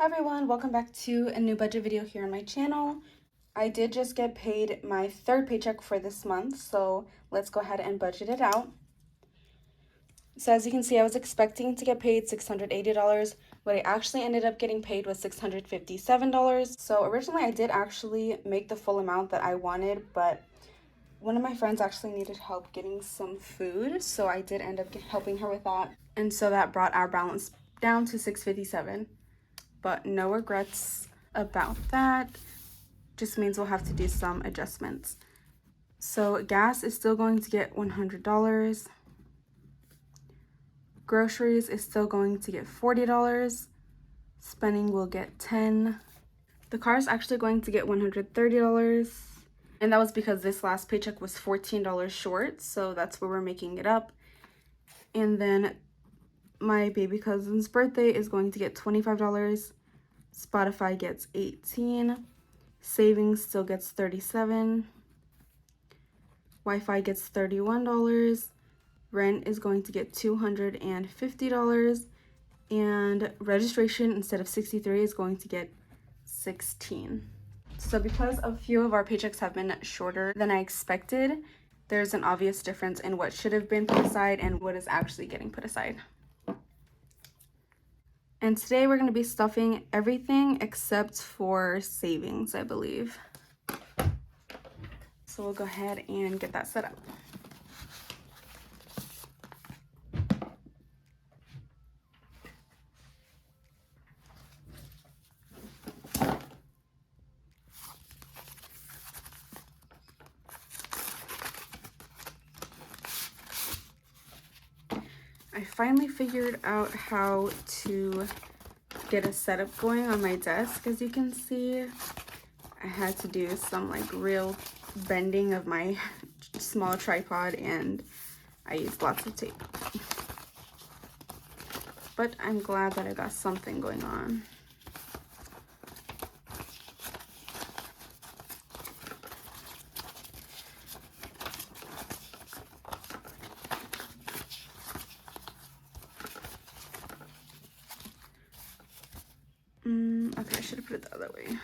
Hi everyone, welcome back to a new budget video here on my channel. I did just get paid my third paycheck for this month, so let's go ahead and budget it out. So as you can see, I was expecting to get paid $680. What I actually ended up getting paid was $657. So originally I did actually make the full amount that I wanted, but one of my friends actually needed help getting some food, so I did end up helping her with that. And so that brought our balance down to $657. But no regrets about that. Just means we'll have to do some adjustments. So gas is still going to get $100. Groceries is still going to get $40. Spending will get $10. The car is actually going to get $130. And that was because this last paycheck was $14 short, so that's where we're making it up. And then my baby cousin's birthday is going to get $25. Spotify gets $18. Savings still gets $37. Wi-Fi gets $31. Rent is going to get $250. And registration instead of $63 is going to get $16. So because a few of our paychecks have been shorter than I expected, there's an obvious difference in what should have been put aside and what is actually getting put aside. And today we're going to be stuffing everything except for savings, I believe. So we'll go ahead and get that set up. I finally figured out how to get a setup going on my desk. As you can see, I had to do some like real bending of my small tripod, and I used lots of tape. But I'm glad that I got something going on. Okay, I should have put it the other way.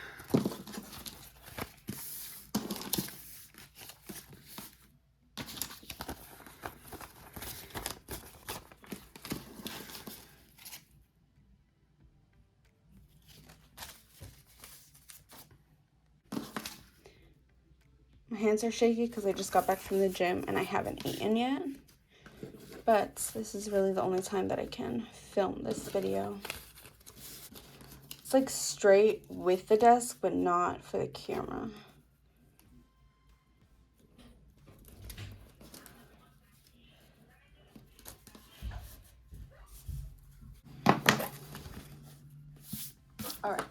My hands are shaky because I just got back from the gym and I haven't eaten yet. But this is really the only time that I can film this video. It's like straight with the desk, but not for the camera. All right.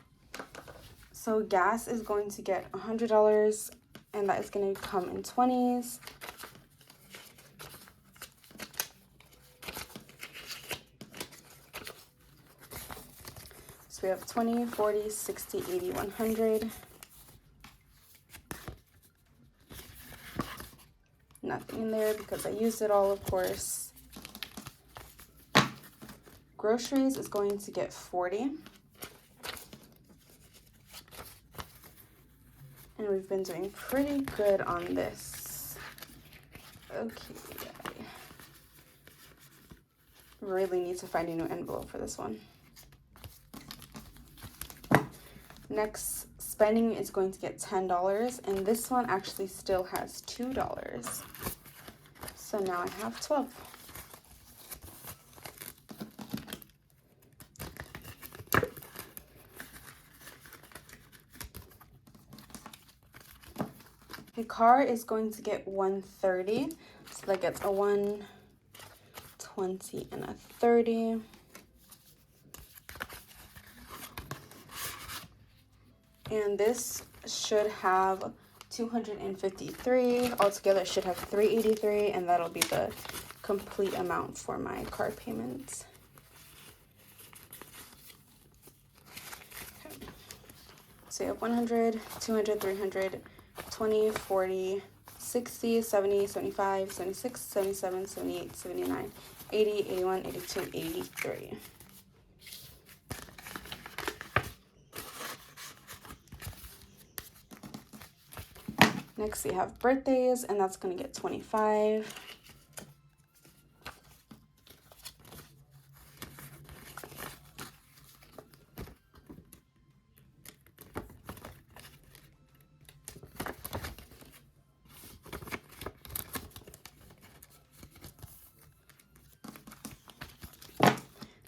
So gas is going to get $100, and that is going to come in 20s. So we have 20, 40, 60, 80, 100. Nothing in there because I used it all, of course. Groceries is going to get 40. And we've been doing pretty good on this. Okay. Really need to find a new envelope for this one. Next, spending is going to get $10, and this one actually still has $2. So now I have 12. The car is going to get $130, so that gets a 120 and a 30. And this should have 253. Altogether, it should have 383, and that'll be the complete amount for my car payments. Okay. So you have 100, 200, 300, 20, 40, 60, 70, 75, 76, 77, 78, 79, 80, 81, 82, 83. Next we have birthdays, and that's going to get $25.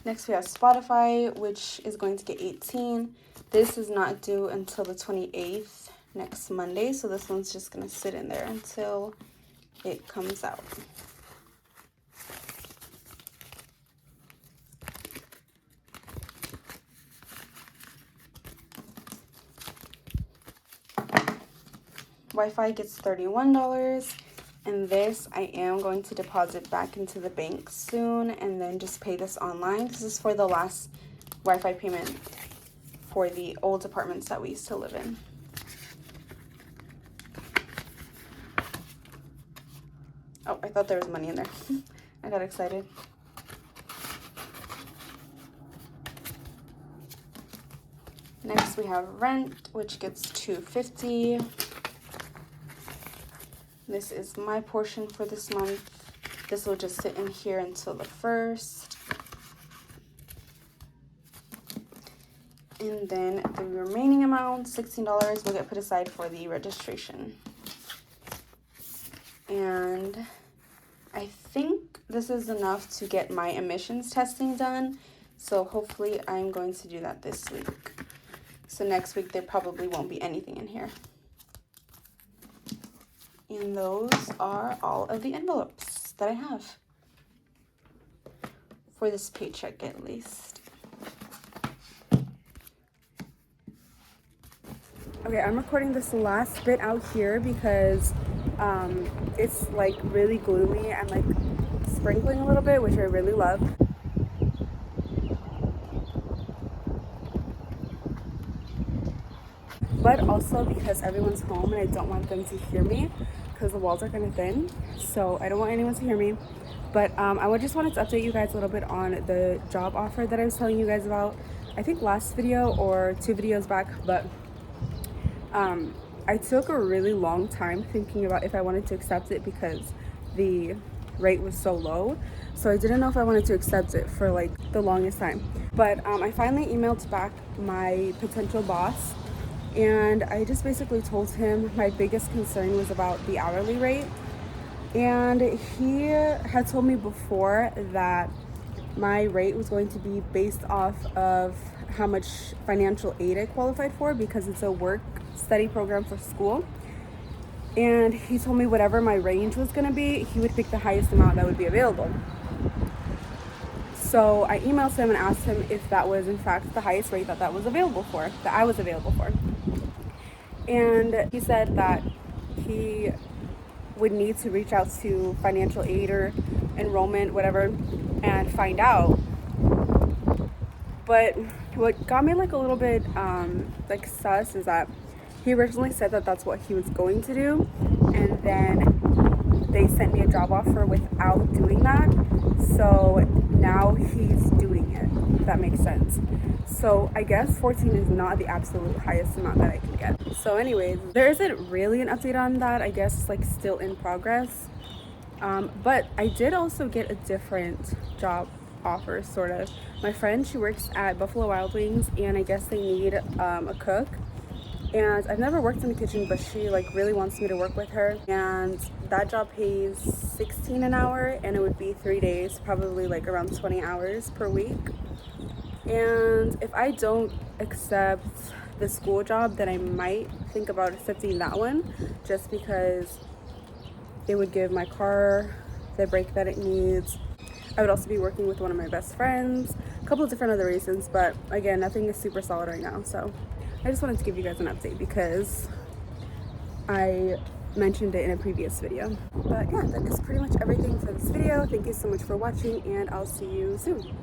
Next we have Spotify, which is going to get $18. This is not due until the 28th, next Monday, so this one's just going to sit in there until it comes out. Wi-Fi gets $31. And this I am going to deposit back into the bank soon and then just pay this online. This is for the last Wi-Fi payment for the old apartments that we used to live in. Oh, I thought there was money in there. I got excited. Next we have rent, which gets $250. This is my portion for this month. This will just sit in here until the 1st. And then the remaining amount, $16, will get put aside for the registration. And I think this is enough to get my emissions testing done. So hopefully I'm going to do that this week. So next week there probably won't be anything in here. And those are all of the envelopes that I have for this paycheck, at least. Okay, I'm recording this last bit out here because it's like really gloomy and like sprinkling a little bit, which I really love. But also because everyone's home and I don't want them to hear me because the walls are kind of thin, so I don't want anyone to hear me. But I just wanted to update you guys a little bit on the job offer that I was telling you guys about, I think last video or 2 videos back. But I took a really long time thinking about if I wanted to accept it because the rate was so low, so I didn't know if I wanted to accept it for like the longest time. But I finally emailed back my potential boss, and I just basically told him my biggest concern was about the hourly rate. And he had told me before that my rate was going to be based off of how much financial aid I qualified for because it's a work study program for school. And he told me whatever my range was going to be, he would pick the highest amount that would be available. So I emailed him and asked him if that was in fact the highest rate that I was available for. And he said that he would need to reach out to financial aid or enrollment, whatever, and find out. But what got me like a little bit like sus is that he originally said that that's what he was going to do, and then they sent me a job offer without doing that. So now he's doing it, if that makes sense. So I guess 14 is not the absolute highest amount that I can get. So anyways, there isn't really an update on that. I guess it's like still in progress. But I did also get a different job offer, sort of. My friend, she works at Buffalo Wild Wings, and I guess they need a cook. And I've never worked in the kitchen, but she like really wants me to work with her. And that job pays $16 an hour, and it would be 3 days, probably like around 20 hours per week. And if I don't accept the school job, then I might think about accepting that one, just because it would give my car the brake that it needs. I would also be working with one of my best friends, a couple of different other reasons, but again, nothing is super solid right now. So I just wanted to give you guys an update because I mentioned it in a previous video. But yeah, that is pretty much everything for this video. Thank you so much for watching, and I'll see you soon.